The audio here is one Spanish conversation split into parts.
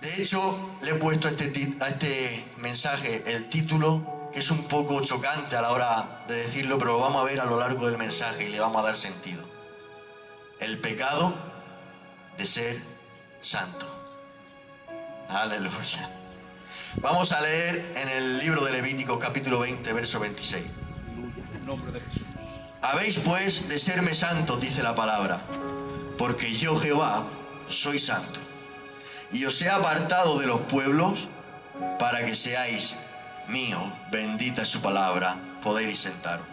De hecho, le he puesto a este mensaje el título, que es un poco chocante a la hora de decirlo, pero lo vamos a ver a lo largo del mensaje y le vamos a dar sentido. El pecado de ser santo. Aleluya. Vamos a leer en el libro de Levítico, capítulo 20, verso 26. Aleluya, en el nombre de Jesús. Habéis pues de serme santos, dice la palabra, porque yo Jehová soy santo, y os he apartado de los pueblos para que seáis míos. Bendita es su palabra. Podéis sentaros.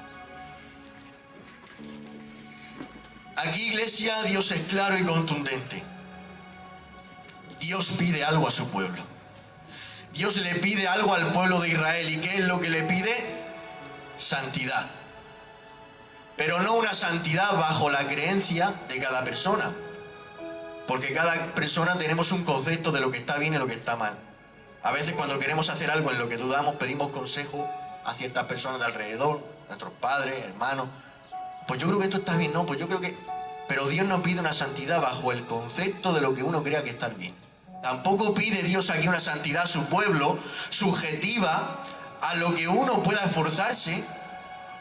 Aquí, iglesia, Dios es claro y contundente. Dios pide algo a su pueblo. Dios le pide algo al pueblo de Israel. ¿Y qué es lo que le pide? Santidad. Pero no una santidad bajo la creencia de cada persona. Porque cada persona tenemos un concepto de lo que está bien y lo que está mal. A veces cuando queremos hacer algo en lo que dudamos, pedimos consejo a ciertas personas de alrededor, nuestros padres, hermanos. Pues yo creo que esto está bien, no, pues yo creo que... Pero Dios no pide una santidad bajo el concepto de lo que uno crea que está bien. Tampoco pide Dios aquí una santidad a su pueblo subjetiva a lo que uno pueda esforzarse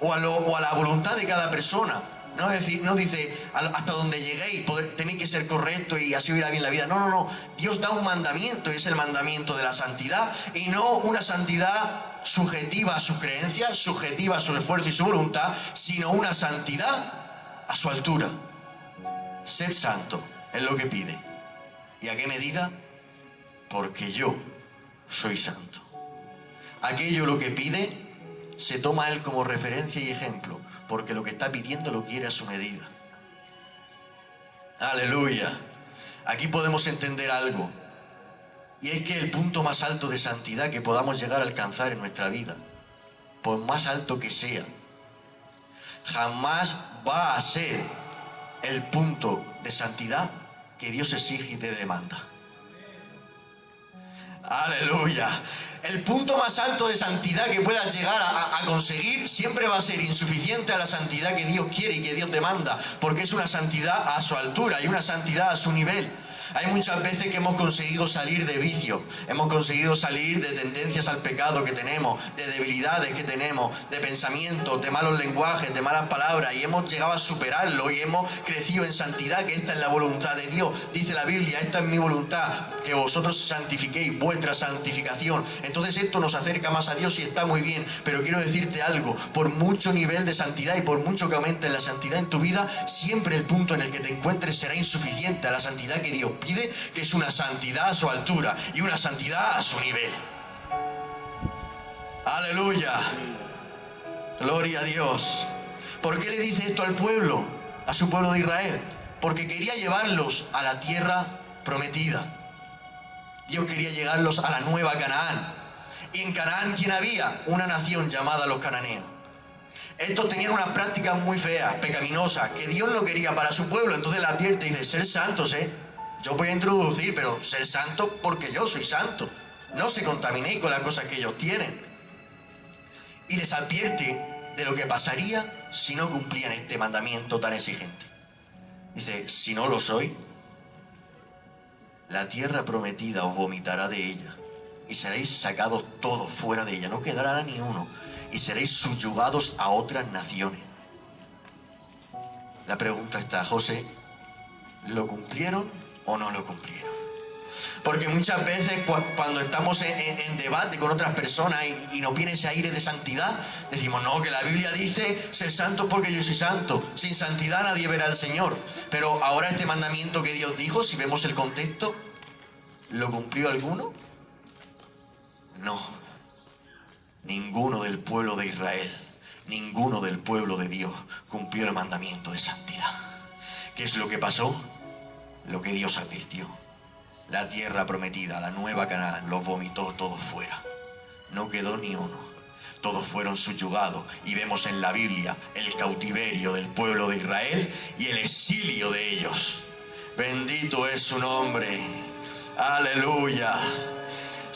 o a la voluntad de cada persona. No, es decir, no dice hasta donde lleguéis tenéis que ser correctos y así irá bien la vida. No, no, no. Dios da un mandamiento y es el mandamiento de la santidad, y no una santidad subjetiva a sus creencias, subjetiva a su esfuerzo y su voluntad, sino una santidad a su altura. Sed santo es lo que pide. ¿Y a qué medida? Porque yo soy santo. Aquello lo que pide se toma él como referencia y ejemplo, porque lo que está pidiendo lo quiere a su medida. Aleluya. Aquí podemos entender algo, y es que el punto más alto de santidad que podamos llegar a alcanzar en nuestra vida, por más alto que sea, jamás va a ser el punto de santidad que Dios exige y te demanda. Aleluya. El punto más alto de santidad que puedas llegar a conseguir siempre va a ser insuficiente a la santidad que Dios quiere y que Dios demanda, porque es una santidad a su altura y una santidad a su nivel. Hay muchas veces que hemos conseguido salir de vicios, hemos conseguido salir de tendencias al pecado que tenemos, de debilidades que tenemos, de pensamientos, de malos lenguajes, de malas palabras, y hemos llegado a superarlo y hemos crecido en santidad, que esta es la voluntad de Dios. Dice la Biblia, esta es mi voluntad, que vosotros santifiquéis, vuestra santificación. Entonces esto nos acerca más a Dios y está muy bien, pero quiero decirte algo, por mucho nivel de santidad y por mucho que aumente la santidad en tu vida, siempre el punto en el que te encuentres será insuficiente a la santidad que Dios pide, que es una santidad a su altura y una santidad a su nivel. Aleluya. Gloria a Dios. ¿Por qué le dice esto al pueblo, a su pueblo de Israel? Porque quería llevarlos a la tierra prometida. Dios quería llevarlos a la nueva Canaán. Y en Canaán, ¿quién había? Una nación llamada los cananeos. Estos tenían unas prácticas muy feas, pecaminosas, que Dios no quería para su pueblo. Entonces le advierte y dice, ser santos, yo voy a introducir, pero ser santo porque yo soy santo. No se contaminéis con las cosas que ellos tienen. Y les advierte de lo que pasaría si no cumplían este mandamiento tan exigente. Dice, si no lo sois, la tierra prometida os vomitará de ella, y seréis sacados todos fuera de ella, no quedará ni uno, y seréis subyugados a otras naciones. La pregunta está, José, ¿lo cumplieron o no lo cumplieron? Porque muchas veces cuando estamos en debate con otras personas y nos viene ese aire de santidad, decimos, no, que la Biblia dice ser santo porque yo soy santo. Sin santidad nadie verá al Señor. Pero ahora este mandamiento que Dios dijo, si vemos el contexto, ¿lo cumplió alguno? No. Ninguno del pueblo de Israel, ninguno del pueblo de Dios cumplió el mandamiento de santidad. ¿Qué es lo que pasó? Lo que Dios advirtió. La tierra prometida, la nueva Canaán, los vomitó todos fuera. No quedó ni uno. Todos fueron subyugados. Y vemos en la Biblia el cautiverio del pueblo de Israel y el exilio de ellos. Bendito es su nombre. Aleluya.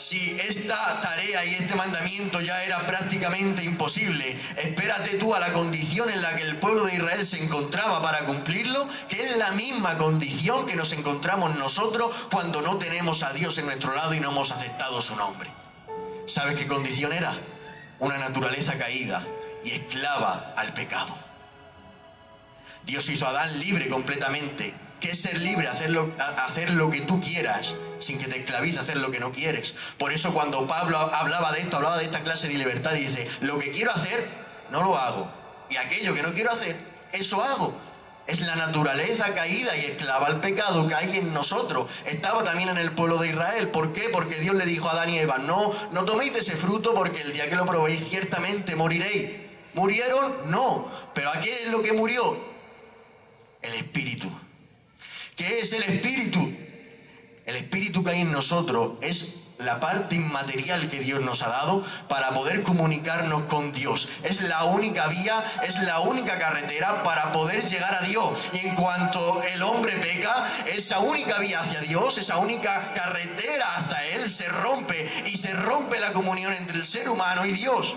Si esta tarea y este mandamiento ya era prácticamente imposible, espérate tú a la condición en la que el pueblo de Israel se encontraba para cumplirlo, que es la misma condición que nos encontramos nosotros cuando no tenemos a Dios en nuestro lado y no hemos aceptado su nombre. ¿Sabes qué condición era? Una naturaleza caída y esclava al pecado. Dios hizo a Adán libre completamente. ¿Qué es ser libre? Hacer lo que tú quieras, sin que te esclavice a hacer lo que no quieres. Por eso cuando Pablo hablaba de esta clase de libertad, dice, lo que quiero hacer, no lo hago. Y aquello que no quiero hacer, eso hago. Es la naturaleza caída y esclava al pecado que hay en nosotros. Estaba también en el pueblo de Israel. ¿Por qué? Porque Dios le dijo a Adán y Eva, no toméis de ese fruto porque el día que lo probéis ciertamente moriréis. ¿Murieron? No. ¿Pero a qué es lo que murió? El espíritu. ¿Qué es el espíritu? El espíritu que hay en nosotros es la parte inmaterial que Dios nos ha dado para poder comunicarnos con Dios. Es la única vía, es la única carretera para poder llegar a Dios. Y en cuanto el hombre peca, esa única vía hacia Dios, esa única carretera hasta Él se rompe y se rompe la comunión entre el ser humano y Dios.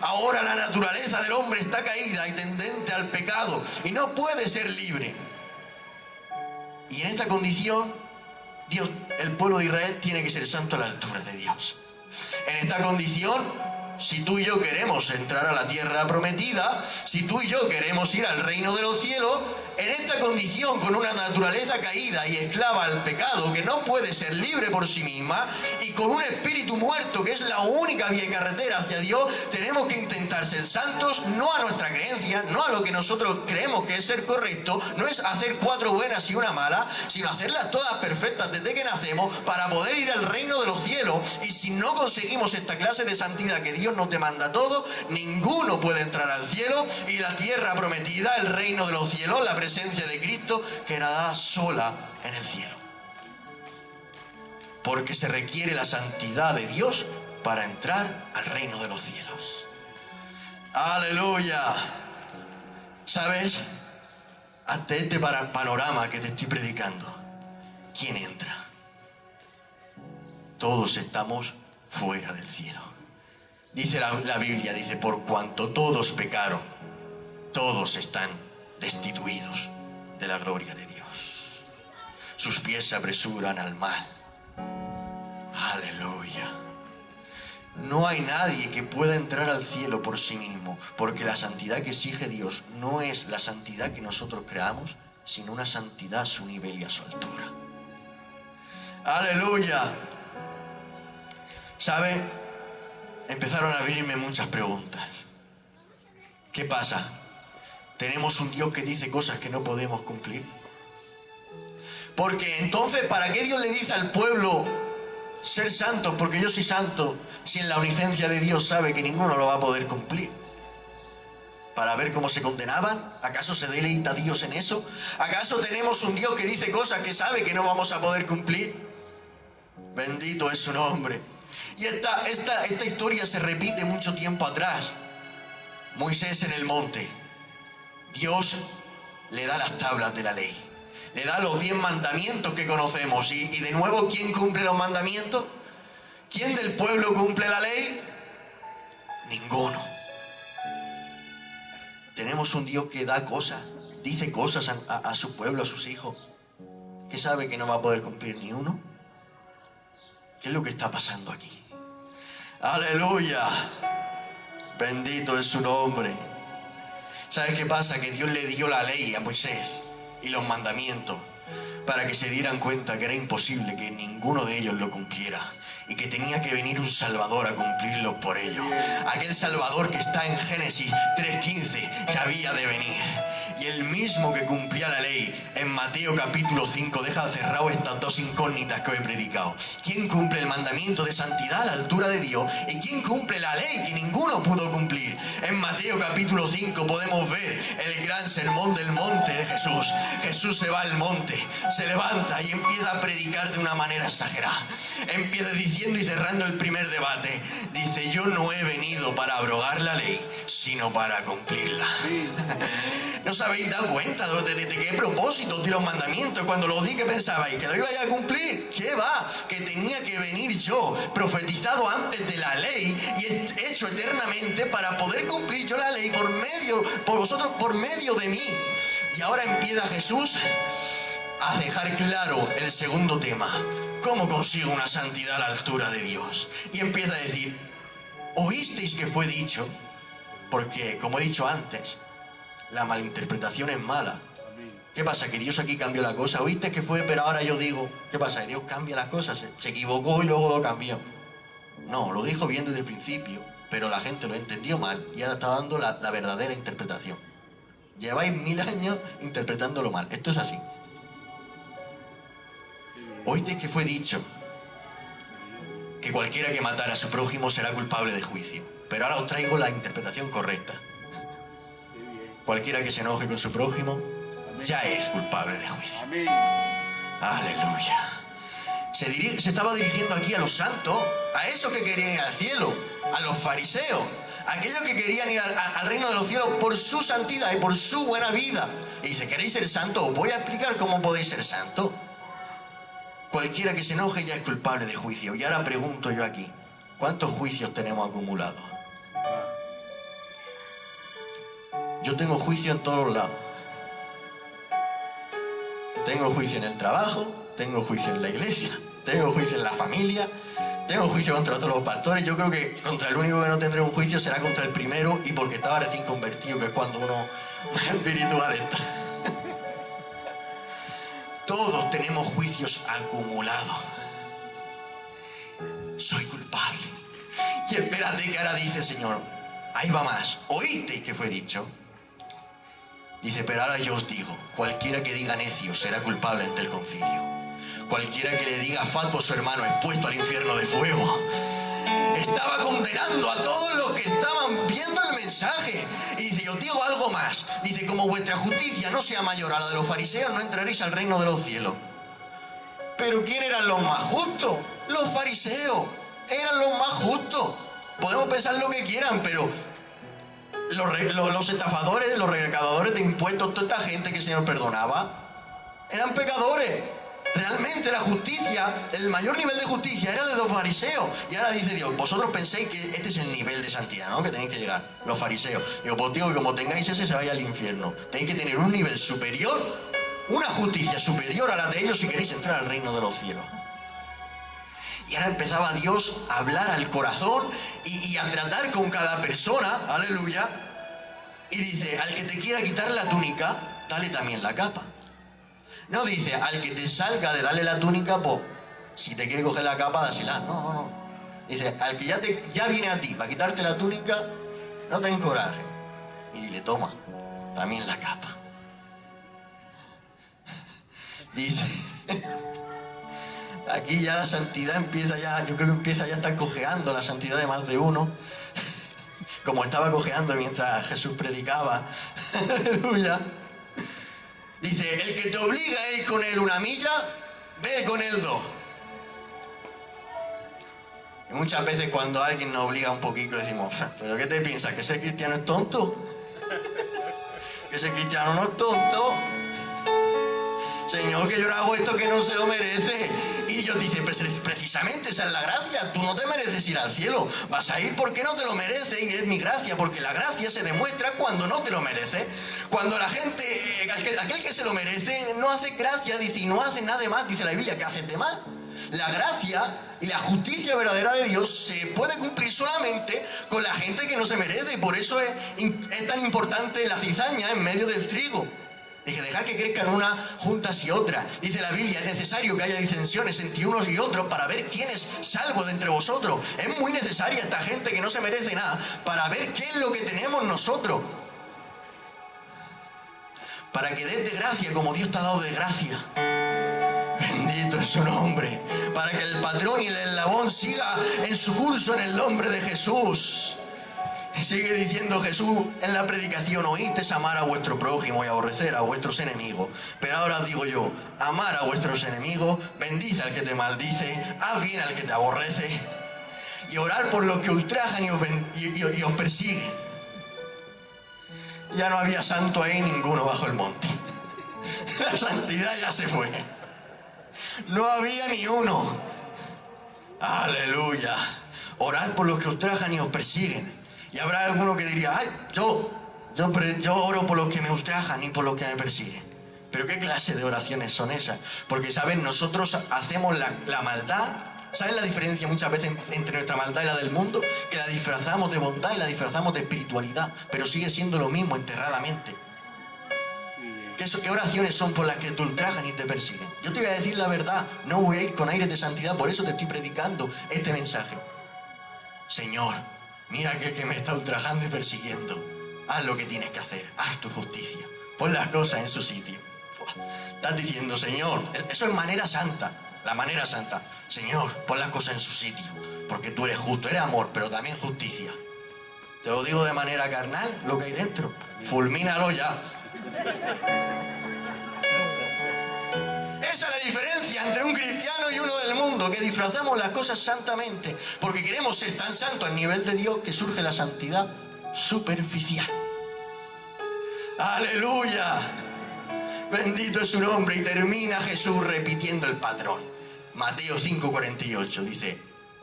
Ahora la naturaleza del hombre está caída y tendente al pecado y no puede ser libre. Y en esta condición, Dios, el pueblo de Israel tiene que ser santo a la altura de Dios. En esta condición, si tú y yo queremos entrar a la tierra prometida, si tú y yo queremos ir al reino de los cielos, en esta condición, con una naturaleza caída y esclava al pecado, que no puede ser libre por sí misma, y con un espíritu muerto, que es la única vía y carretera hacia Dios, tenemos que intentar ser santos, no a nuestra creencia, no a lo que nosotros creemos que es ser correcto, no es hacer 4 buenas y una mala, sino hacerlas todas perfectas desde que nacemos para poder ir al reino de los cielos. Y si no conseguimos esta clase de santidad que Dios nos demanda todo, ninguno puede entrar al cielo, y la tierra prometida, el reino de los cielos, la presencia de Cristo, quedará sola en el cielo. Porque se requiere la santidad de Dios para entrar al reino de los cielos. ¡Aleluya! ¿Sabes? Hasta este panorama que te estoy predicando, ¿quién entra? Todos estamos fuera del cielo. Dice la Biblia, dice, por cuanto todos pecaron, todos están destituidos de la gloria de Dios. Sus pies se apresuran al mal. Aleluya. No hay nadie que pueda entrar al cielo por sí mismo, porque la santidad que exige Dios no es la santidad que nosotros creamos, sino una santidad a su nivel y a su altura. Aleluya. ¿Sabe? Empezaron a venirme muchas preguntas. ¿Qué pasa? ¿Tenemos un Dios que dice cosas que no podemos cumplir? Porque entonces, ¿para qué Dios le dice al pueblo ser santos? Porque yo soy santo, si en la omnisciencia de Dios sabe que ninguno lo va a poder cumplir. ¿Para ver cómo se condenaban? ¿Acaso se deleita Dios en eso? ¿Acaso tenemos un Dios que dice cosas que sabe que no vamos a poder cumplir? Bendito es su nombre. Y esta historia se repite mucho tiempo atrás. Moisés en el monte. Dios le da las tablas de la ley. Le da los 10 mandamientos que conocemos. Y de nuevo, ¿quién cumple los mandamientos? ¿Quién del pueblo cumple la ley? Ninguno. Tenemos un Dios que da cosas, dice cosas a su pueblo, a sus hijos, que sabe que no va a poder cumplir ni uno. ¿Qué es lo que está pasando aquí? ¡Aleluya! Bendito es su nombre. ¿Sabes qué pasa? Que Dios le dio la ley a Moisés y los mandamientos para que se dieran cuenta que era imposible que ninguno de ellos lo cumpliera y que tenía que venir un Salvador a cumplirlo por ellos. Aquel Salvador que está en Génesis 3:15, que había de venir. Y el mismo que cumplía la ley en Mateo capítulo 5 deja cerrado estas 2 incógnitas que os he predicado. ¿Quién cumple el mandamiento de santidad a la altura de Dios? ¿Y quién cumple la ley que ninguno pudo cumplir? En Mateo capítulo 5 podemos ver el gran sermón del monte de Jesús. Jesús se va al monte, se levanta y empieza a predicar de una manera exagerada. Empieza diciendo y cerrando el primer debate. Dice, yo no he venido para abrogar la ley, sino para cumplirla. ¿No os habéis dado cuenta de qué propósito de los mandamientos? Cuando los di, ¿qué pensabais? ¿Que lo ibais a cumplir? ¿Qué va? Que tenía que venir cumplir yo, profetizado antes de la ley y hecho eternamente para poder cumplir yo la ley por vosotros, por medio de mí. Y ahora empieza Jesús a dejar claro el segundo tema. ¿Cómo consigo una santidad a la altura de Dios? Y empieza a decir, oísteis que fue dicho, porque como he dicho antes, la malinterpretación es mala. ¿Qué pasa? Que Dios aquí cambió la cosa. Oíste que fue, pero ahora yo digo. ¿Qué pasa? Que Dios cambia las cosas. Se equivocó y luego lo cambió. No, lo dijo bien desde el principio, pero la gente lo entendió mal y ahora está dando la verdadera interpretación. Lleváis 1000 años interpretándolo mal. Esto es así. Oíste que fue dicho que cualquiera que matara a su prójimo será culpable de juicio. Pero ahora os traigo la interpretación correcta. Cualquiera que se enoje con su prójimo ya es culpable de juicio. Amén. Aleluya. Se estaba dirigiendo aquí a los santos, a esos que querían ir al cielo, a los fariseos, a aquellos que querían ir al reino de los cielos por su santidad y por su buena vida. Y dice, ¿queréis ser santos? Os voy a explicar cómo podéis ser santos. Cualquiera que se enoje ya es culpable de juicio. Y ahora pregunto yo aquí, ¿cuántos juicios tenemos acumulados? Yo tengo juicio en todos los lados. Tengo juicio en el trabajo, tengo juicio en la iglesia, tengo juicio en la familia, tengo juicio contra todos los pastores. Yo creo que contra el único que no tendré un juicio será contra el primero, y porque estaba recién convertido, que es cuando uno más espiritual está. Todos tenemos juicios acumulados. Soy culpable. Y espérate que ahora dice el Señor, ahí va más. ¿Oísteis que fue dicho? Dice, pero ahora yo os digo, cualquiera que diga necio será culpable ante el concilio. Cualquiera que le diga fatuo a su hermano es puesto al infierno de fuego. Estaba condenando a todos los que estaban viendo el mensaje. Y dice, yo os digo algo más. Dice, como vuestra justicia no sea mayor a la de los fariseos, no entraréis al reino de los cielos. Pero ¿quién eran los más justos? Los fariseos. Eran los más justos. Podemos pensar lo que quieran, pero los estafadores, los recaudadores de impuestos, toda esta gente que el Señor perdonaba, eran pecadores. Realmente la justicia, el mayor nivel de justicia era el de los fariseos. Y ahora dice Dios, vosotros penséis que este es el nivel de santidad, ¿no?, que tenéis que llegar, los fariseos. Digo, pues digo que como tengáis ese, se vaya al infierno. Tenéis que tener un nivel superior, una justicia superior a la de ellos si queréis entrar al reino de los cielos. Y ahora empezaba Dios a hablar al corazón y a tratar con cada persona, aleluya. Y dice, al que te quiera quitar la túnica, dale también la capa. No dice, al que te salga de darle la túnica, pues, si te quiere coger la capa, dásela. No. Dice, al que ya viene a ti para quitarte la túnica, no ten coraje. Y dile, toma, también la capa. Dice, aquí ya la santidad empieza ya, yo creo que empieza ya a estar cojeando la santidad de más de uno. Como estaba cojeando mientras Jesús predicaba. Aleluya. Dice, el que te obliga a ir con él 1 milla, ve con él 2. Y muchas veces cuando alguien nos obliga un poquito decimos, ¿pero qué te piensas? ¿Que ser cristiano es tonto? ¿Que ser cristiano no es tonto? Señor, que yo no hago esto que no se lo merece. Y Dios dice, pues precisamente esa es la gracia. Tú no te mereces ir al cielo. Vas a ir porque no te lo mereces y es mi gracia, porque la gracia se demuestra cuando no te lo mereces. Cuando la gente, aquel que se lo merece, no hace gracia, dice, y no hace nada de más, dice la Biblia, que hace de más. La gracia y la justicia verdadera de Dios se puede cumplir solamente con la gente que no se merece. Y por eso es tan importante la cizaña en medio del trigo. Dice, dejar que crezcan unas juntas y otras. Dice la Biblia, es necesario que haya disensiones entre unos y otros para ver quién es salvo de entre vosotros. Es muy necesaria esta gente que no se merece nada para ver qué es lo que tenemos nosotros. Para que des de gracia como Dios te ha dado de gracia. Bendito es su nombre. Para que el patrón y el eslabón siga en su curso en el nombre de Jesús. Sigue diciendo Jesús en la predicación, oísteis amar a vuestro prójimo y aborrecer a vuestros enemigos. Pero ahora os digo yo, amar a vuestros enemigos, bendice al que te maldice, haz bien al que te aborrece, y orar por los que ultrajan y os persiguen. Ya no había santo ahí ninguno bajo el monte. La santidad ya se fue. No había ni uno. Aleluya. Orad por los que os ultrajan y os persiguen. Y habrá alguno que diría, ay, yo oro por los que me ultrajan y por los que me persiguen. Pero ¿qué clase de oraciones son esas? Porque, ¿saben? Nosotros hacemos la maldad. ¿Saben la diferencia muchas veces entre nuestra maldad y la del mundo? Que la disfrazamos de bondad y la disfrazamos de espiritualidad, pero sigue siendo lo mismo enterradamente. ¿Qué oraciones son por las que te ultrajan y te persiguen? Yo te voy a decir la verdad, no voy a ir con aires de santidad, por eso te estoy predicando este mensaje. Señor, mira aquel que me está ultrajando y persiguiendo. Haz lo que tienes que hacer, haz tu justicia, pon las cosas en su sitio. Estás diciendo, Señor, eso es manera santa, la manera santa. Señor, pon las cosas en su sitio, porque tú eres justo, eres amor, pero también justicia. Te lo digo de manera carnal, lo que hay dentro, fulmínalo ya. Esa es la diferencia entre un cristiano y uno del mundo, que disfrazamos las cosas santamente, porque queremos ser tan santos al nivel de Dios que surge la santidad superficial. ¡Aleluya! Bendito es su nombre. Y termina Jesús repitiendo el patrón. Mateo 5:48 dice,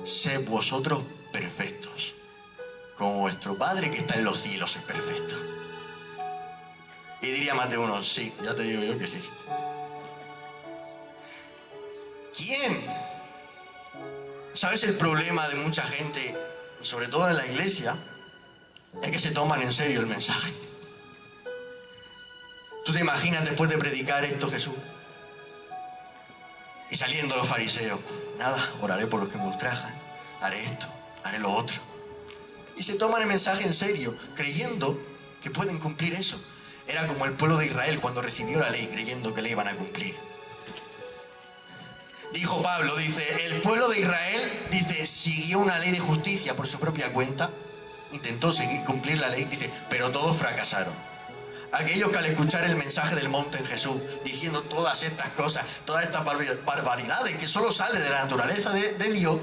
sed vosotros perfectos, como vuestro Padre que está en los cielos es perfecto. Y diría Mateo 1, sí, ya te digo yo que sí. ¿Quién? ¿Sabes el problema de mucha gente, sobre todo en la iglesia? Es que se toman en serio el mensaje. ¿Tú te imaginas después de predicar esto, Jesús? Y saliendo los fariseos, nada, oraré por los que me ultrajan, haré esto, haré lo otro. Y se toman el mensaje en serio, creyendo que pueden cumplir eso. Era como el pueblo de Israel cuando recibió la ley, creyendo que la iban a cumplir. Dijo Pablo, dice, el pueblo de Israel, dice, siguió una ley de justicia por su propia cuenta, intentó cumplir la ley, dice, pero todos fracasaron. Aquellos que al escuchar el mensaje del monte en Jesús, diciendo todas estas cosas, todas estas barbaridades que solo salen de la naturaleza de Dios,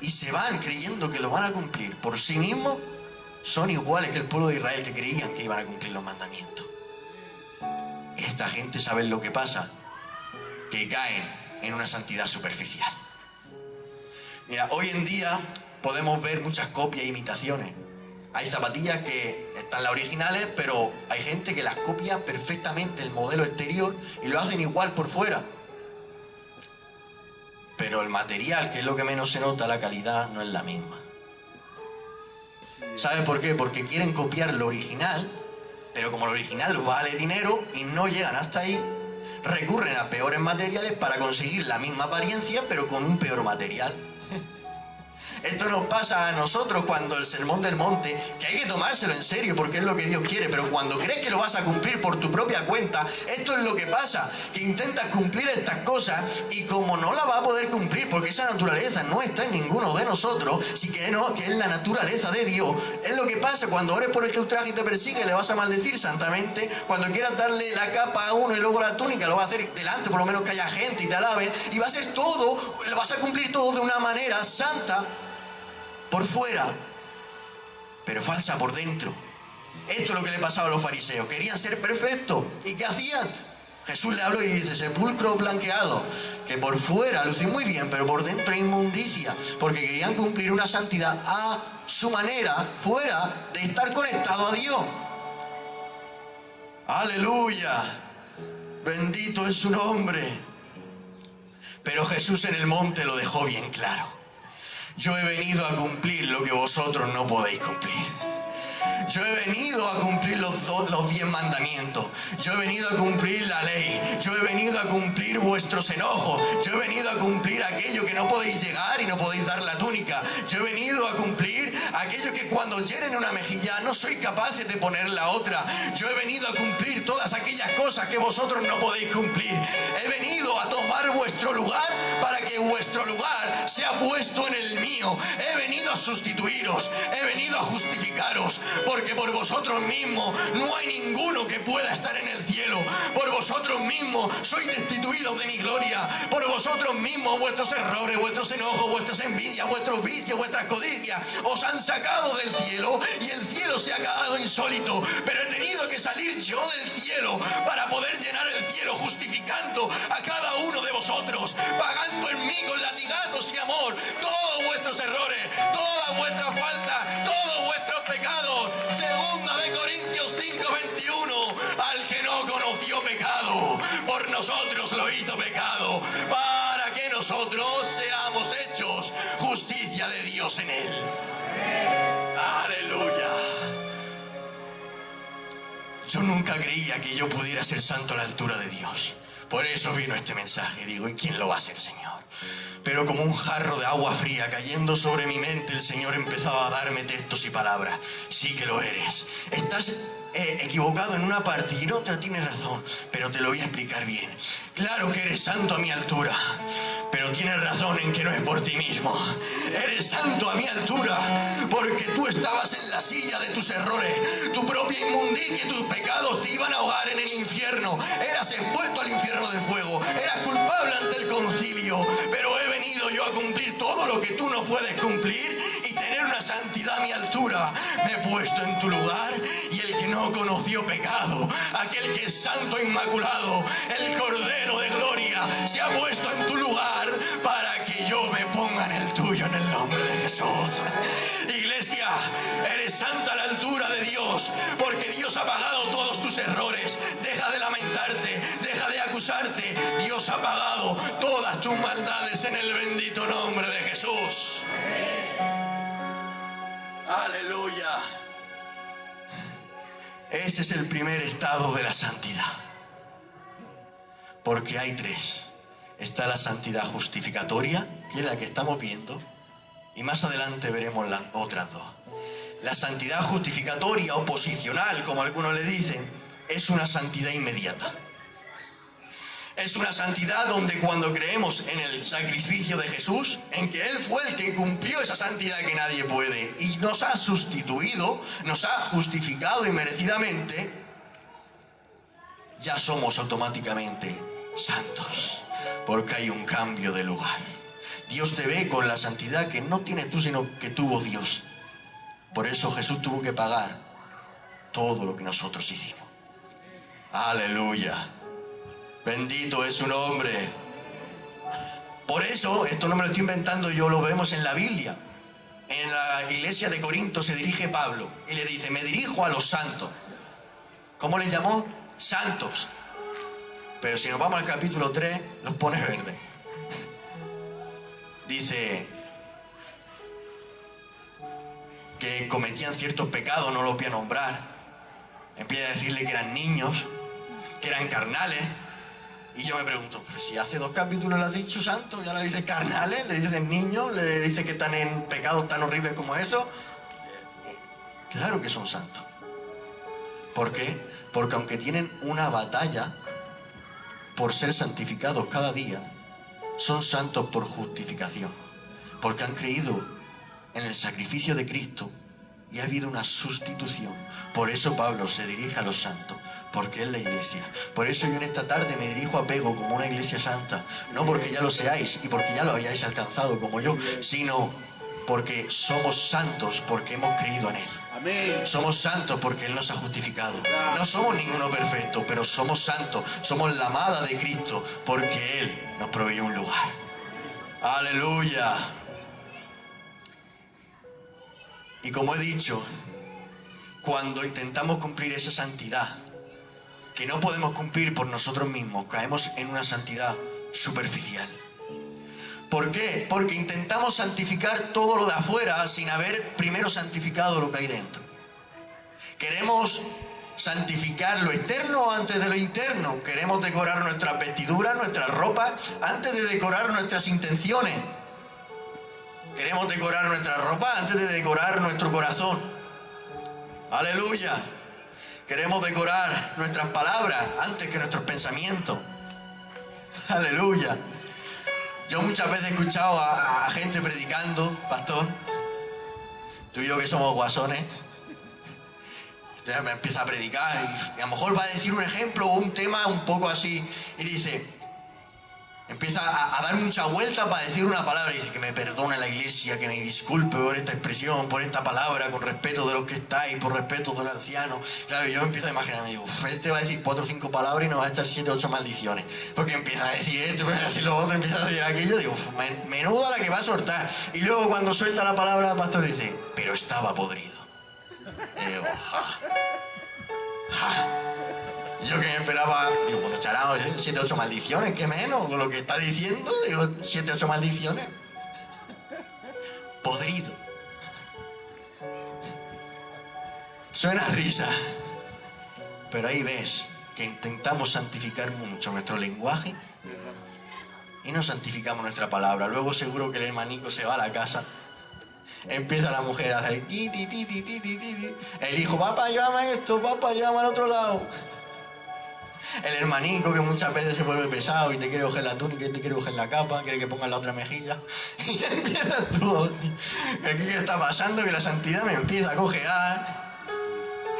y se van creyendo que lo van a cumplir por sí mismos, son iguales que el pueblo de Israel que creían que iban a cumplir los mandamientos. Esta gente, ¿saben lo que pasa? Que caen en una santidad superficial. Mira, hoy en día podemos ver muchas copias e imitaciones. Hay zapatillas que están las originales, pero hay gente que las copia perfectamente el modelo exterior y lo hacen igual por fuera. Pero el material, que es lo que menos se nota, la calidad no es la misma. ¿Sabes por qué? Porque quieren copiar lo original, pero como lo original vale dinero y no llegan hasta ahí, recurren a peores materiales para conseguir la misma apariencia, pero con un peor material. Esto nos pasa a nosotros cuando el sermón del monte, que hay que tomárselo en serio porque es lo que Dios quiere, pero cuando crees que lo vas a cumplir por tu propia cuenta, esto es lo que pasa, que intentas cumplir estas cosas y como no la vas a poder cumplir porque esa naturaleza no está en ninguno de nosotros, sí que no, que es la naturaleza de Dios, es lo que pasa cuando ores por el que ultraja y te persigue, le vas a maldecir santamente, cuando quieras darle la capa a uno y luego la túnica, lo vas a hacer delante, por lo menos que haya gente y te alaben, y va a ser todo, lo vas a cumplir todo de una manera santa, por fuera, pero falsa por dentro. Esto es lo que le pasaba a los fariseos. Querían ser perfectos. ¿Y qué hacían? Jesús le habló y dice, sepulcro blanqueado, que por fuera luce muy bien, pero por dentro hay inmundicia, porque querían cumplir una santidad a su manera, fuera de estar conectado a Dios. Aleluya, bendito es su nombre. Pero Jesús en el monte lo dejó bien claro. Yo he venido a cumplir lo que vosotros no podéis cumplir. Yo he venido a cumplir los 10 mandamientos. Yo he venido a cumplir la ley. Yo he venido a cumplir vuestros enojos. Yo he venido a cumplir aquello que no podéis llegar y no podéis dar la túnica. Yo he venido a cumplir aquello que cuando hieren una mejilla no sois capaces de poner la otra. Yo he venido a cumplir todas aquellas cosas que vosotros no podéis cumplir. He venido a tomar vuestro lugar para que vuestro lugar sea puesto en el mío. He venido a sustituiros. He venido a justificaros. Porque por vosotros mismos no hay ninguno que pueda estar en el cielo. Por vosotros mismos sois destituidos de mi gloria. Por vosotros mismos vuestros errores, vuestros enojos, vuestras envidias, vuestros vicios, vuestras codicias os han sacado del cielo y el cielo se ha quedado insólito. Pero he tenido que salir yo del cielo para poder llenar el cielo justificando a cada uno de vosotros, pagando en mí con latigazos y amor todos vuestros errores, todas vuestras faltas, todos vuestros pecados. Segunda de Corintios 5:21, al que no conoció pecado, por nosotros lo hizo pecado, para que nosotros seamos hechos justicia de Dios en él. Aleluya. Yo nunca creía que yo pudiera ser santo a la altura de Dios. Por eso vino este mensaje. Digo, ¿y quién lo va a hacer, Señor? Pero como un jarro de agua fría cayendo sobre mi mente, el Señor empezaba a darme textos y palabras. Sí que lo eres. Estás equivocado en una parte y en otra tienes razón, pero te lo voy a explicar bien. Claro que eres santo a mi altura, pero tienes razón en que no es por ti mismo. Eres santo a mi altura porque tú estabas en la silla de tus errores. Tu propia inmundicia y tus pecados te iban a ahogar en el infierno. Eras expuesto al infierno de fuego. Eras culpable ante el concilio. Pero he venido yo a cumplir todo lo que tú no puedes cumplir y tener una santidad a mi altura. Me he puesto en tu lugar y el que no conoció pecado, aquel que es santo e inmaculado, el Cordero de gloria, se ha puesto en tu lugar para que yo me ponga en el tuyo en el nombre de Jesús. Iglesia, eres santa a la altura de Dios porque Dios ha pagado todos tus errores. Deja de lamentarte, deja de acusarte. Dios ha pagado todas tus maldades en el bendito nombre de Jesús. Aleluya. Ese es el primer estado de la santidad. Porque hay tres. Está la santidad justificatoria, que es la que estamos viendo, y más adelante veremos las otras dos. La santidad justificatoria o posicional, como algunos le dicen, es una santidad inmediata. Es una santidad donde cuando creemos en el sacrificio de Jesús, en que Él fue el que cumplió esa santidad que nadie puede, y nos ha sustituido, nos ha justificado inmerecidamente, ya somos automáticamente santos, porque hay un cambio de lugar. Dios te ve con la santidad que no tienes tú, sino que tuvo Dios. Por eso Jesús tuvo que pagar todo lo que nosotros hicimos. Aleluya. Bendito es su nombre. Por eso, esto no me lo estoy inventando yo, lo vemos en la Biblia. En la iglesia de Corinto se dirige Pablo y le dice, me dirijo a los santos. ¿Cómo les llamó? Santos. Pero si nos vamos al capítulo 3, los pone verde. Dice que cometían ciertos pecados, no los voy a nombrar. Empieza a decirle que eran niños, que eran carnales. Y yo me pregunto, pues si hace 2 capítulos le has dicho santos, ya le dices carnales, le dices niños, le dices que están en pecados tan horribles como eso. Claro que son santos. ¿Por qué? Porque aunque tienen una batalla por ser santificados cada día, son santos por justificación, porque han creído en el sacrificio de Cristo y ha habido una sustitución. Por eso Pablo se dirige a los santos, porque es la iglesia. Por eso yo en esta tarde me dirijo a Pego como una iglesia santa, no porque ya lo seáis y porque ya lo hayáis alcanzado como yo, sino porque somos santos porque hemos creído en Él. Amén. Somos santos porque Él nos ha justificado. No somos ninguno perfecto, pero somos santos. Somos la amada de Cristo porque Él nos proveyó un lugar. Aleluya. Y como he dicho, cuando intentamos cumplir esa santidad que no podemos cumplir por nosotros mismos, caemos en una santidad superficial. ¿Por qué? Porque intentamos santificar todo lo de afuera sin haber primero santificado lo que hay dentro. Queremos santificar lo externo antes de lo interno. Queremos decorar nuestras vestiduras, nuestras ropas, antes de decorar nuestras intenciones. Queremos decorar nuestra ropa antes de decorar nuestro corazón. Aleluya. Queremos decorar nuestras palabras antes que nuestros pensamientos. Aleluya. Yo muchas veces he escuchado a gente predicando, pastor, tú y yo que somos guasones, me empieza a predicar y a lo mejor va a decir un ejemplo o un tema un poco así y dice, Empieza a dar mucha vuelta para decir una palabra y dice que me perdone la iglesia, que me disculpe por esta expresión, por esta palabra, con respeto de los que estáis, por respeto del anciano. Claro, yo me empiezo a imaginarme, digo, este va a decir 4 o 5 palabras y nos va a echar 7 o 8 maldiciones. Porque empieza a decir esto, empieza a decir lo otro, empieza a decir aquello, digo, menuda la que va a soltar. Y luego cuando suelta la palabra, el pastor dice, pero estaba podrido. Y digo, Yo que me esperaba, digo, bueno, echará 7 o 8 maldiciones, ¿qué menos? Con lo que está diciendo, digo, 7 o 8 maldiciones. Podrido. Suena a risa, pero ahí ves que intentamos santificar mucho nuestro lenguaje y no santificamos nuestra palabra. Luego seguro que el hermanico se va a la casa, empieza la mujer a hacer ti, ti, ti, ti, ti, ti, ti. El hijo, papá, llévame esto, papá, llévame al otro lado. El hermanico que muchas veces se vuelve pesado y te quiere coger la túnica y te quiere coger la capa, quiere que pongas la otra mejilla. Y ya empiezas tú, ¿qué está pasando? Que la santidad me empieza a cojear.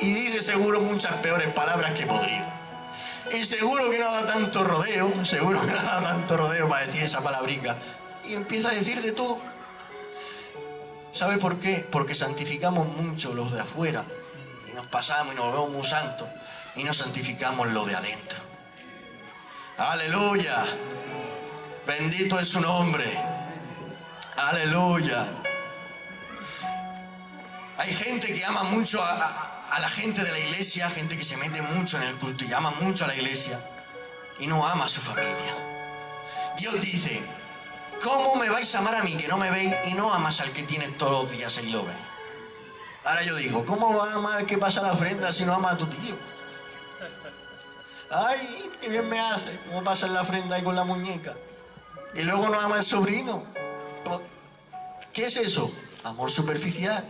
Y dice seguro muchas peores palabras que podrido. Y seguro que no da tanto rodeo, para decir esa palabrica. Y empieza a decir de todo. ¿Sabe por qué? Porque santificamos mucho los de afuera. Y nos pasamos y nos vemos muy santos. Y no santificamos lo de adentro. ¡Aleluya! Bendito es su nombre. ¡Aleluya! Hay gente que ama mucho a la gente de la iglesia, gente que se mete mucho en el culto y ama mucho a la iglesia y no ama a su familia. Dios dice, ¿cómo me vais a amar a mí que no me veis y no amas al que tienes todos los días y lo ves? Ahora yo digo, ¿cómo vas a amar al que pasa la ofrenda si no amas a tu tío? Ay, qué bien me hace, cómo pasa la ofrenda ahí con la muñeca. Y luego no ama al sobrino. ¿Qué es eso? Amor superficial.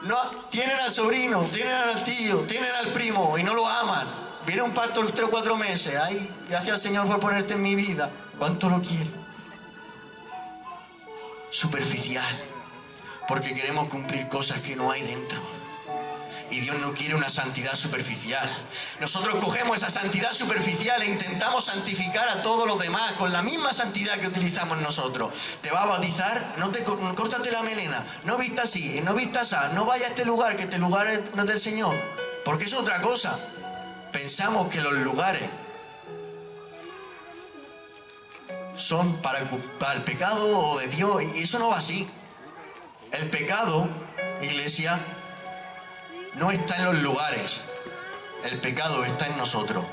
No, tienen al sobrino, tienen al tío, tienen al primo y no lo aman. Viene un pastor 3 o 4 meses. Ay, gracias al Señor por ponerte en mi vida. ¿Cuánto lo quiere? Superficial. Porque queremos cumplir cosas que no hay dentro. Y Dios no quiere una santidad superficial. Nosotros cogemos esa santidad superficial e intentamos santificar a todos los demás con la misma santidad que utilizamos nosotros. Te va a bautizar, córtate la melena, no vistas así, no vistas así, no vayas a este lugar, que este lugar no es del Señor. Porque es otra cosa. Pensamos que los lugares son para el pecado o de Dios, y eso no va así. El pecado, iglesia, no está en los lugares, el pecado está en nosotros.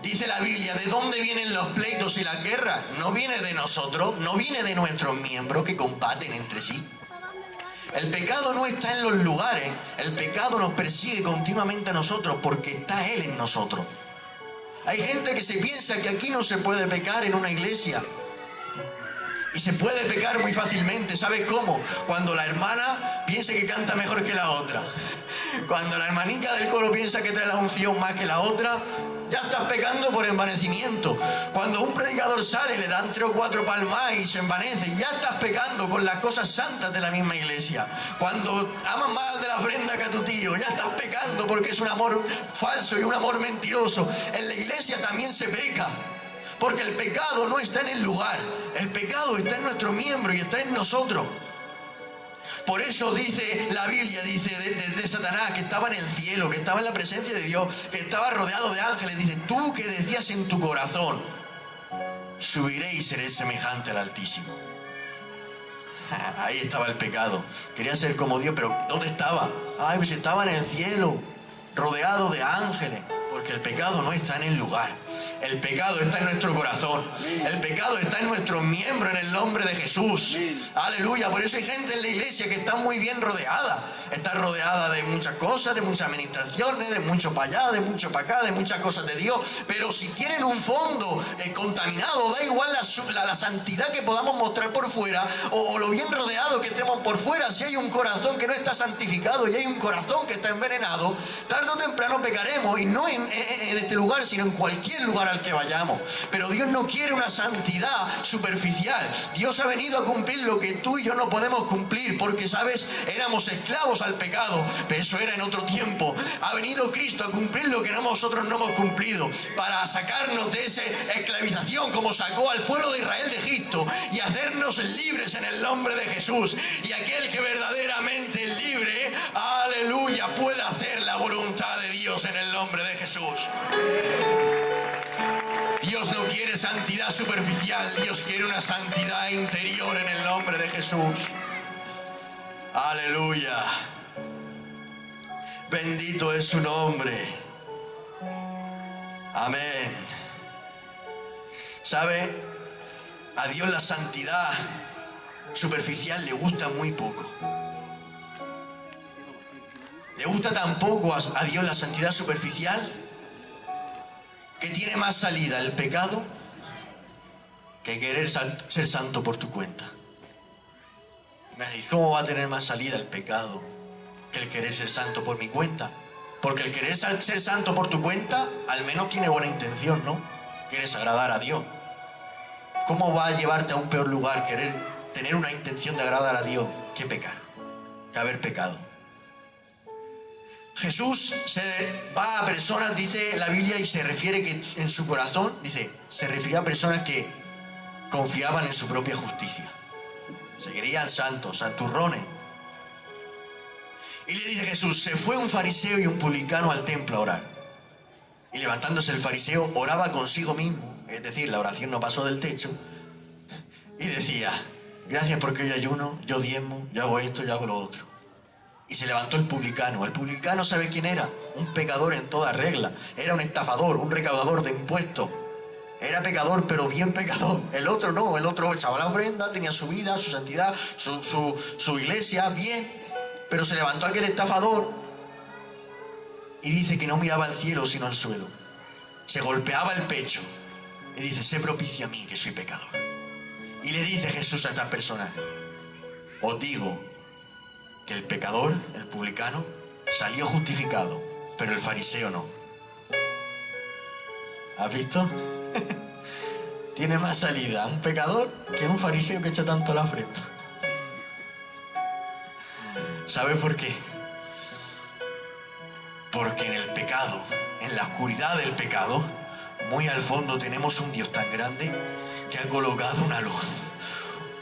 Dice la Biblia, ¿de dónde vienen los pleitos y las guerras? No viene de nosotros, no viene de nuestros miembros que combaten entre sí. El pecado no está en los lugares, el pecado nos persigue continuamente a nosotros porque está Él en nosotros. Hay gente que se piensa que aquí no se puede pecar en una iglesia. Y se puede pecar muy fácilmente. ¿Sabes cómo? Cuando la hermana piensa que canta mejor que la otra. Cuando la hermanita del coro piensa que trae la unción más que la otra, ya estás pecando por envanecimiento. Cuando un predicador sale, le dan 3 o 4 palmas y se envanece, ya estás pecando con las cosas santas de la misma iglesia. Cuando amas más de la ofrenda que a tu tío, ya estás pecando porque es un amor falso y un amor mentiroso. En la iglesia también se peca. Porque el pecado no está en el lugar, el pecado está en nuestro miembro y está en nosotros. Por eso dice la Biblia, dice de Satanás, que estaba en el cielo, que estaba en la presencia de Dios, que estaba rodeado de ángeles. Dice, tú que decías en tu corazón, subiré y seré semejante al Altísimo. Ahí estaba el pecado. Quería ser como Dios, pero ¿dónde estaba? Ay, pues estaba en el cielo, rodeado de ángeles. Porque el pecado no está en el lugar. El pecado está en nuestro corazón. El pecado está en nuestros miembros, en el nombre de Jesús. Aleluya. Por eso hay gente en la iglesia que está muy bien rodeada. Está rodeada de muchas cosas, de muchas administraciones, de mucho para allá, de mucho para acá, de muchas cosas de Dios. Pero si tienen un fondo contaminado, da igual la santidad que podamos mostrar por fuera o lo bien rodeado que estemos por fuera. Si hay un corazón que no está santificado y hay un corazón que está envenenado, tarde o temprano pecaremos. Y no en este lugar, sino en cualquier lugar al que vayamos. Pero Dios no quiere una santidad superficial. Dios ha venido a cumplir lo que tú y yo no podemos cumplir, porque, ¿sabes? Éramos esclavos al pecado, pero eso era en otro tiempo. Ha venido Cristo a cumplir lo que nosotros no hemos cumplido, para sacarnos de esa esclavización, como sacó al pueblo de Israel de Egipto, y hacernos libres en el nombre de Jesús. Y aquel que verdaderamente es libre, aleluya, puede hacer la voluntad de Dios en el nombre de Jesús. Dios no quiere santidad superficial, Dios quiere una santidad interior en el nombre de Jesús. Aleluya. Bendito es su nombre. Amén. ¿Sabe? A Dios la santidad superficial le gusta muy poco. Le gusta tan poco a Dios la santidad superficial que tiene más salida el pecado que querer ser santo por tu cuenta. Me dice, ¿cómo va a tener más salida el pecado que el querer ser santo por mi cuenta? Porque el querer ser santo por tu cuenta al menos tiene buena intención, ¿no? Quieres agradar a Dios. ¿Cómo va a llevarte a un peor lugar querer tener una intención de agradar a Dios que pecar, que haber pecado? Jesús se va a personas, dice la Biblia, y se refiere que en su corazón, dice, se refirió a personas que confiaban en su propia justicia. Se creían santos, santurrones. Y le dice Jesús, se fue un fariseo y un publicano al templo a orar. Y levantándose el fariseo, oraba consigo mismo, es decir, la oración no pasó del techo, y decía, gracias porque yo ayuno, yo diezmo, yo hago esto, yo hago lo otro. Y se levantó el publicano. El publicano, ¿sabe quién era? Un pecador en toda regla. Era un estafador, un recaudador de impuestos. Era pecador, pero bien pecador. El otro no, el otro echaba la ofrenda, tenía su vida, su santidad, su iglesia, bien. Pero se levantó aquel estafador y dice que no miraba al cielo sino al suelo. Se golpeaba el pecho y dice, sé propicio a mí que soy pecador. Y le dice Jesús a estas personas, os digo que el pecador, el publicano, salió justificado, pero el fariseo no. ¿Has visto? Tiene más salida un pecador que un fariseo que echa tanto la ofrenda. ¿Sabe por qué? Porque en el pecado, en la oscuridad del pecado, muy al fondo tenemos un Dios tan grande que ha colocado una luz.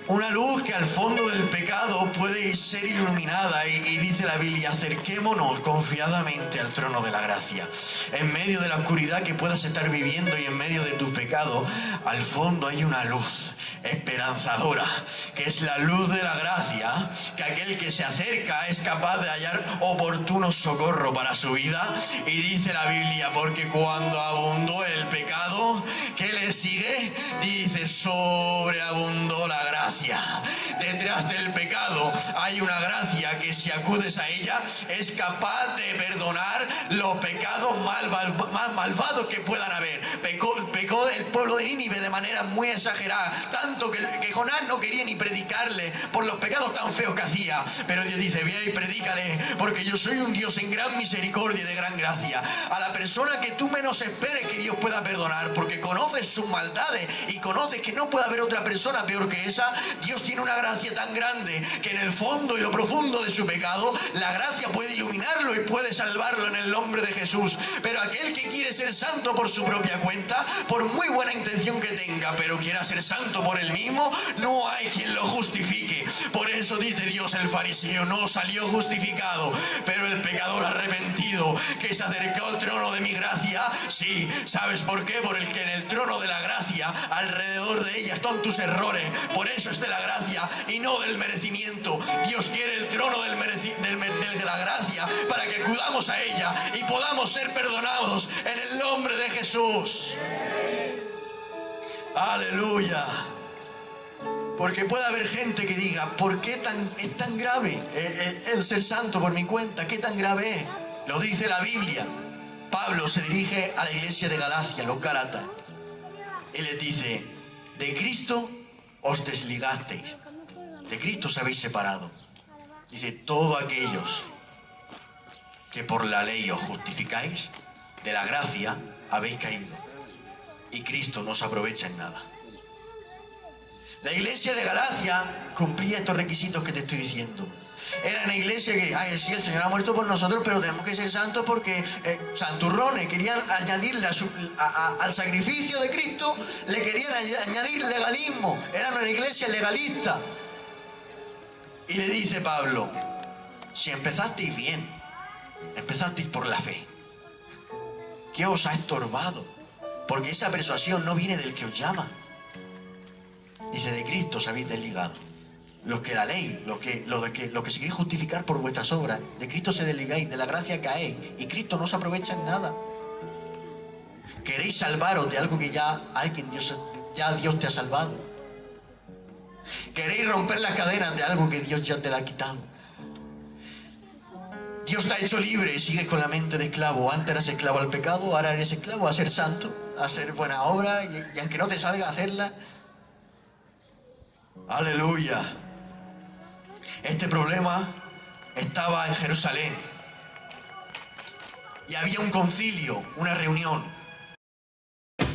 Una luz que al fondo del pecado puede ser iluminada y dice la Biblia, acerquémonos confiadamente al trono de la gracia. En medio de la oscuridad que puedas estar viviendo y en medio de tus pecados, al fondo hay una luz esperanzadora, que es la luz de la gracia, que aquel que se acerca es capaz de hallar oportuno socorro para su vida. Y dice la Biblia, porque cuando abundó el pecado, ¿qué le sigue? Dice, sobreabundó la gracia. Detrás del pecado hay una gracia que si acudes a ella es capaz de perdonar los pecados más malvados que puedan haber. Pecó el pueblo de Nínive de manera muy exagerada, tanto que Jonás no quería ni predicarle por los pecados tan feos que hacía. Pero Dios dice, ve y predícale, porque yo soy un Dios en gran misericordia y de gran gracia. A la persona que tú menos esperes que Dios pueda perdonar, porque conoces sus maldades y conoces que no puede haber otra persona peor que esa. Dios tiene una gracia tan grande que en el fondo y lo profundo de su pecado, la gracia puede iluminarlo y puede salvarlo en el nombre de Jesús. Pero aquel que quiere ser santo por su propia cuenta, por muy buena intención que tenga, pero quiera ser santo por él mismo, no hay quien lo justifique. Por eso dice Dios, el fariseo no salió justificado, pero el pecador arrepentido que se acercó al trono de mi gracia, sí. ¿Sabes por qué? Porque en el trono de la gracia, alrededor de ella están tus errores. Por eso es de la gracia y no del merecimiento. Dios quiere el trono de la gracia para que acudamos a ella y podamos ser perdonados en el nombre de Jesús. Aleluya. Porque puede haber gente que diga, ¿por qué es tan grave el ser santo por mi cuenta? ¿Qué tan grave es? Lo dice la Biblia. Pablo se dirige a la iglesia de Galacia, los Gálatas, y les dice, de Cristo os desligasteis, de Cristo os habéis separado. Dice, todos aquellos que por la ley os justificáis, de la gracia habéis caído. y Cristo no se aprovecha en nada. La iglesia de Galacia cumplía estos requisitos que te estoy diciendo. Era una iglesia que, sí, el Señor ha muerto por nosotros, pero tenemos que ser santos porque santurrones, querían añadirle al sacrificio de Cristo, le querían añadir legalismo. Era una iglesia legalista. Y le dice Pablo, si empezasteis bien, empezasteis por la fe, ¿qué os ha estorbado? Porque esa persuasión no viene del que os llama. Dice, de Cristo os habéis desligado. Los que la ley, los que se queréis justificar por vuestras obras, de Cristo se desligáis, de la gracia caéis, y Cristo no se aprovecha en nada. Queréis salvaros de algo que ya Dios te ha salvado. Queréis romper las cadenas de algo que Dios ya te la ha quitado. Dios te ha hecho libre y sigues con la mente de esclavo. Antes eras esclavo al pecado, ahora eres esclavo a ser santo, a hacer buena obra, y aunque no te salga a hacerla. Aleluya. Este problema estaba en Jerusalén y había un concilio, una reunión.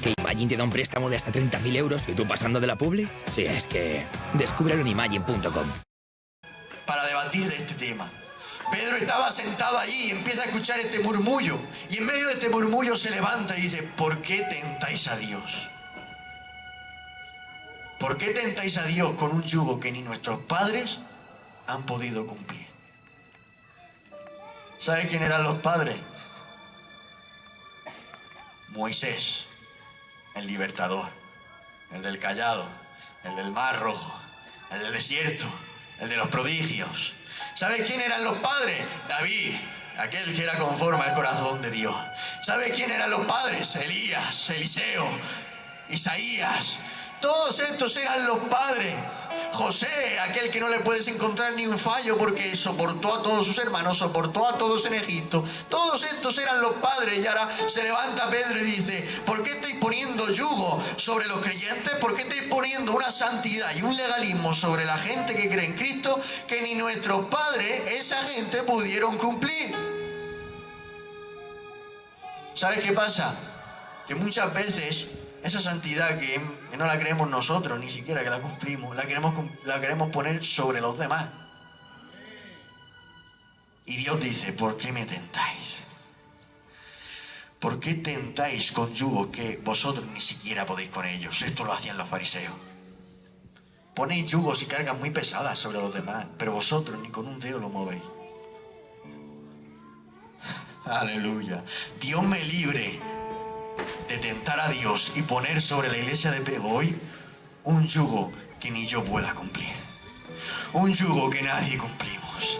¿Que Imagine te da un préstamo de hasta 30.000 euros y tú pasando de la publi? Sí, es que... Descúbrelo en imagine.com. Para debatir de este tema. Pedro estaba sentado allí y empieza a escuchar este murmullo. Y en medio de este murmullo se levanta y dice, ¿por qué tentáis a Dios? ¿Por qué tentáis a Dios con un yugo que ni nuestros padres han podido cumplir? ¿Sabes quién eran los padres? Moisés, el libertador, el del cayado, el del mar rojo, el del desierto, el de los prodigios. ¿Sabes quién eran los padres? David, aquel que era conforme al corazón de Dios. ¿Sabes quién eran los padres? Elías, Eliseo, Isaías. Todos estos eran los padres. José, aquel que no le puedes encontrar ni un fallo porque soportó a todos sus hermanos, soportó a todos en Egipto. Todos estos eran los padres. Y ahora se levanta Pedro y dice, ¿por qué estáis poniendo yugo sobre los creyentes? ¿Por qué estáis poniendo una santidad y un legalismo sobre la gente que cree en Cristo que ni nuestros padres, esa gente, pudieron cumplir? ¿Sabes qué pasa? Que muchas veces esa santidad que no la creemos nosotros, ni siquiera que la cumplimos, la queremos poner sobre los demás. Y Dios dice, ¿por qué me tentáis? ¿Por qué tentáis con yugos que vosotros ni siquiera podéis con ellos? Esto lo hacían los fariseos. Ponéis yugos y cargas muy pesadas sobre los demás, pero vosotros ni con un dedo lo movéis. Aleluya. Dios me libre de tentar a Dios y poner sobre la iglesia de Pego hoy un yugo que ni yo pueda cumplir. Un yugo que nadie cumplimos.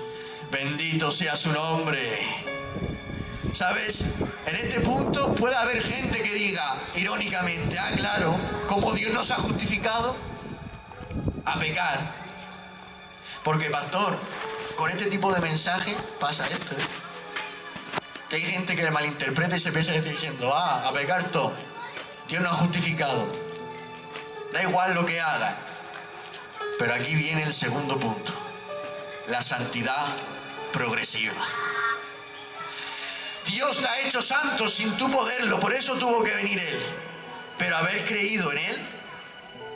Bendito sea su nombre. ¿Sabes? En este punto puede haber gente que diga, irónicamente, claro, como Dios nos ha justificado a pecar. Porque, pastor, con este tipo de mensaje pasa esto, que hay gente que le malinterpreta y se piensa que está diciendo, a pecar todo. Dios nos ha justificado. Da igual lo que haga. Pero aquí viene el segundo punto. La santidad progresiva. Dios te ha hecho santo sin tú poderlo, por eso tuvo que venir Él. Pero haber creído en Él,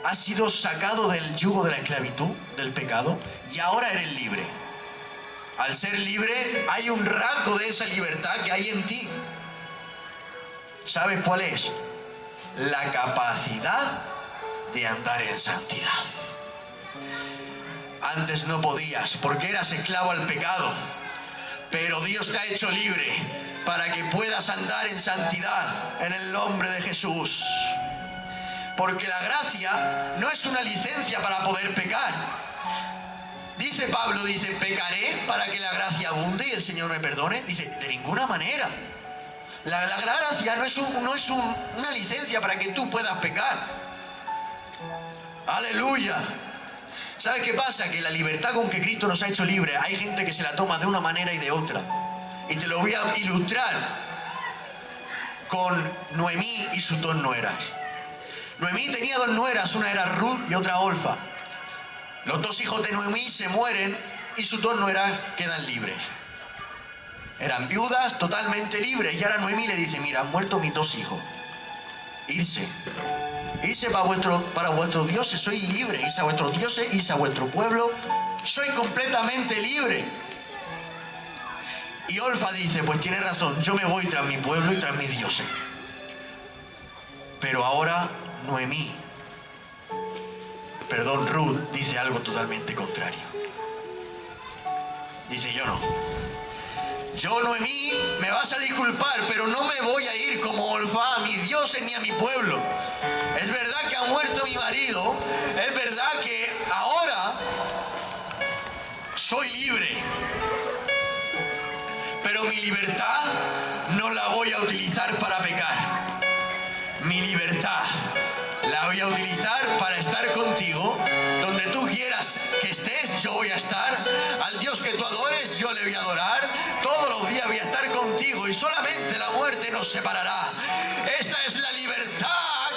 has sido sacado del yugo de la esclavitud, del pecado, y ahora eres libre. Al ser libre, hay un rasgo de esa libertad que hay en ti. ¿Sabes cuál es? La capacidad de andar en santidad. Antes no podías, porque eras esclavo al pecado. Pero Dios te ha hecho libre para que puedas andar en santidad en el nombre de Jesús. Porque la gracia no es una licencia para poder pecar. Dice Pablo, pecaré para que la gracia abunde y el Señor me perdone. Dice, de ninguna manera. La gracia no es una licencia para que tú puedas pecar. Aleluya. ¿Sabes qué pasa? Que la libertad con que Cristo nos ha hecho libre, hay gente que se la toma de una manera y de otra. Y te lo voy a ilustrar con Noemí y sus dos nueras. Noemí tenía dos nueras, una era Ruth y otra Orfa. Los dos hijos de Noemí se mueren y sus dos nueras quedan libres. Eran viudas totalmente libres y ahora Noemí le dice, mira, han muerto mis dos hijos. irse. Irse para vuestros dioses, sois libres. Irse a vuestros dioses, irse a vuestro pueblo, soy completamente libre. Y Orfa dice, pues tiene razón, yo me voy tras mi pueblo y tras mis dioses. Pero ahora Noemí, Ruth, dice algo totalmente contrario. Dice, yo no. Yo, Noemí, me vas a disculpar, pero no me voy a ir como Orfa a mis dioses ni a mi pueblo. Es verdad que ha muerto mi marido, es verdad que ahora soy libre, pero mi libertad no la voy a utilizar para pecar. Mi libertad la voy a utilizar para estar contigo. Donde tú quieras que estés, yo voy a estar. Al Dios que tú adores, yo le voy a adorar. Todos los días voy a estar contigo y solamente la muerte nos separará. Esta es la libertad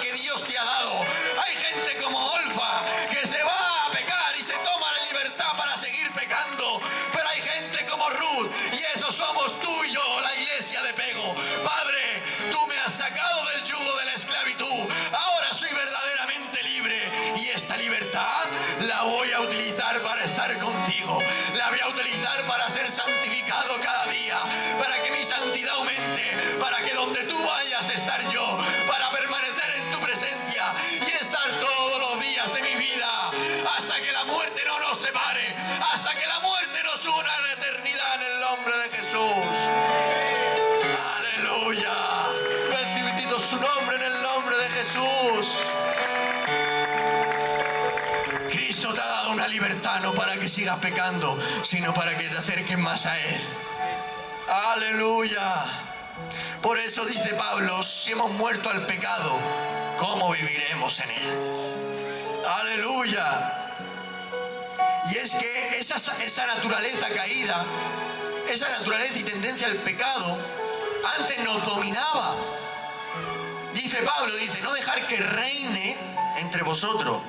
que Dios te ha dado. Hay gente como Orfa que se va a pecar y se toma la libertad para seguir pecando. Pero hay gente como Ruth, y eso somos tú y yo, la iglesia de Pego. Padre, tú me has sacado del yugo de la esclavitud. Ahora soy verdaderamente libre. Y esta libertad la voy a utilizar para estar contigo. La voy a utilizar para ser santificado cada día. Para que mi santidad aumente. Para que donde tú vayas estar yo. Para permanecer en tu presencia. Y estar todos los días de mi vida. Hasta que la muerte no nos separe. Hasta que la muerte nos una en la eternidad en el nombre de Jesús. Aleluya. Bendito su nombre en el nombre de Jesús. Cristo te ha dado una libertad no para que sigas pecando, sino para que te acerques más a Él. Aleluya. Por eso dice Pablo, si hemos muerto al pecado, ¿cómo viviremos en Él? Aleluya. Y es que esa naturaleza caída, esa naturaleza y tendencia al pecado, antes nos dominaba. Dice Pablo, dice, no dejar que reine entre vosotros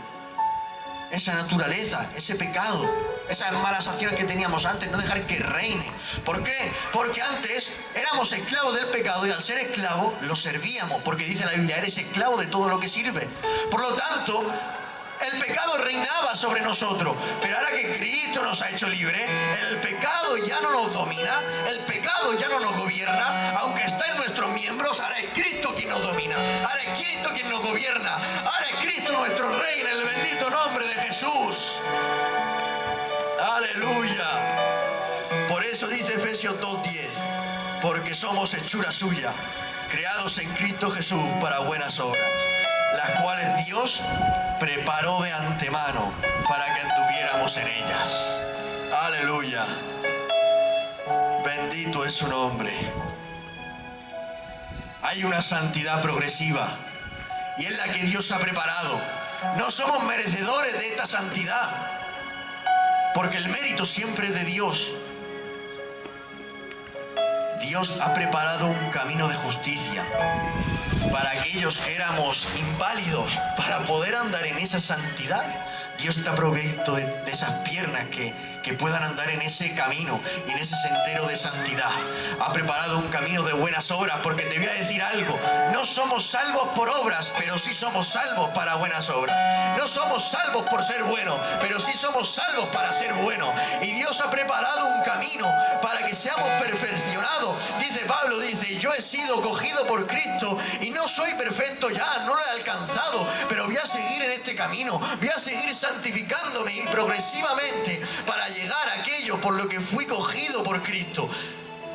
esa naturaleza, ese pecado, esas malas acciones que teníamos antes, no dejar que reine. ¿Por qué? Porque antes éramos esclavos del pecado y al ser esclavos lo servíamos, porque dice la Biblia, eres esclavo de todo lo que sirve. Por lo tanto, el pecado reinaba sobre nosotros, pero ahora que Cristo nos ha hecho libres, el pecado ya no nos domina, el pecado ya no nos gobierna, aunque está en nuestros miembros. Ahora es Cristo quien nos domina, ahora es Cristo quien nos gobierna, ahora es Cristo nuestro Rey en el bendito nombre de Jesús. Aleluya. Por eso dice Efesios 2:10, porque somos hechura suya, creados en Cristo Jesús para buenas obras, las cuales Dios preparó de antemano para que anduviéramos en ellas. Aleluya. Bendito es su nombre. Hay una santidad progresiva y es la que Dios ha preparado. No somos merecedores de esta santidad, porque el mérito siempre es de Dios. Dios ha preparado un camino de justicia para aquellos que éramos inválidos, para poder andar en esa santidad. Dios está provisto de esas piernas que puedan andar en ese camino y en ese sendero de santidad. Ha preparado un camino de buenas obras, porque te voy a decir algo, no somos salvos por obras, pero sí somos salvos para buenas obras. No somos salvos por ser buenos, pero sí somos salvos para ser buenos. Y Dios ha preparado un camino para que seamos perfeccionados. Dice Pablo, dice, yo he sido cogido por Cristo y no soy perfecto ya, no lo he alcanzado, pero voy a seguir en este camino, voy a seguir santificándome y progresivamente para llegar a aquello por lo que fui cogido por Cristo.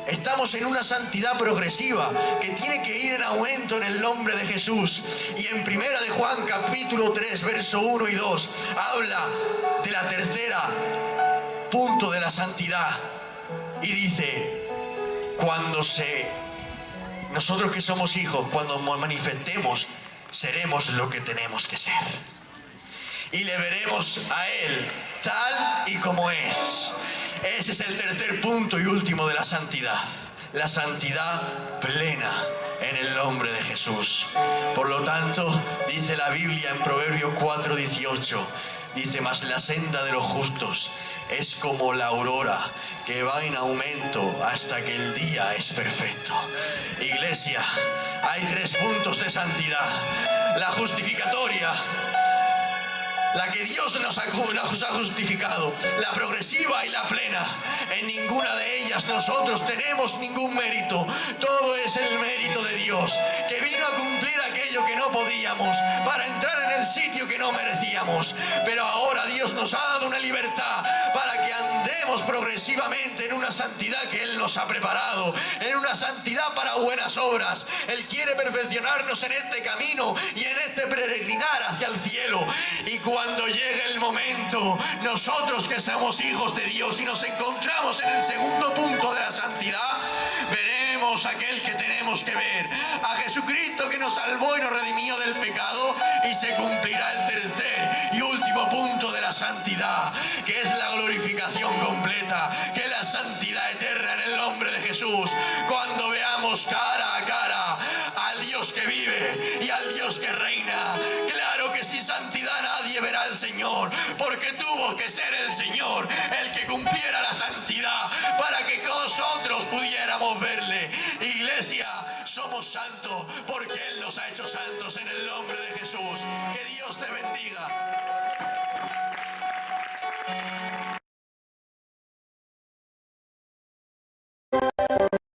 Estamos en una santidad progresiva que tiene que ir en aumento en el nombre de Jesús. Y en Primera de Juan capítulo 3 verso 1 y 2 habla de la tercera punto de la santidad y dice, nosotros que somos hijos, cuando nos manifestemos, seremos lo que tenemos que ser. Y le veremos a Él tal y como es. Ese es el tercer punto y último de la santidad. La santidad plena en el nombre de Jesús. Por lo tanto, dice la Biblia en Proverbios 4:18, dice, mas la senda de los justos es como la aurora que va en aumento hasta que el día es perfecto. Iglesia, hay 3 puntos de santidad: la justificatoria, la que Dios nos ha justificado, la progresiva y la plena. En ninguna de ellas nosotros tenemos ningún mérito. Todo es el mérito de Dios, que vino a cumplir aquello que no podíamos, para entrar en el sitio que no merecíamos. Pero ahora Dios nos ha dado una libertad para que andemos progresivamente en una santidad que Él nos ha preparado, en una santidad para buenas obras. Él quiere perfeccionarnos en este camino y en este peregrinar hacia el cielo. Y cuando llegue el momento, nosotros que somos hijos de Dios y nos encontramos en el segundo punto de la santidad, veremos a aquel que tenemos que ver, a Jesucristo que nos salvó y nos redimió del pecado, y se cumplirá el tercer y último punto de la santidad, que es la glorificación completa, que es la santidad eterna en el nombre de Jesús. Cuando veamos cara a cara al Dios que vive y al Dios que reina. Claro que sin santidad nadie verá al Señor, porque tuvo que ser el Señor el que cumpliera la santidad para que nosotros pudiéramos verle. Iglesia, somos santos porque Él nos ha hecho santos en el nombre de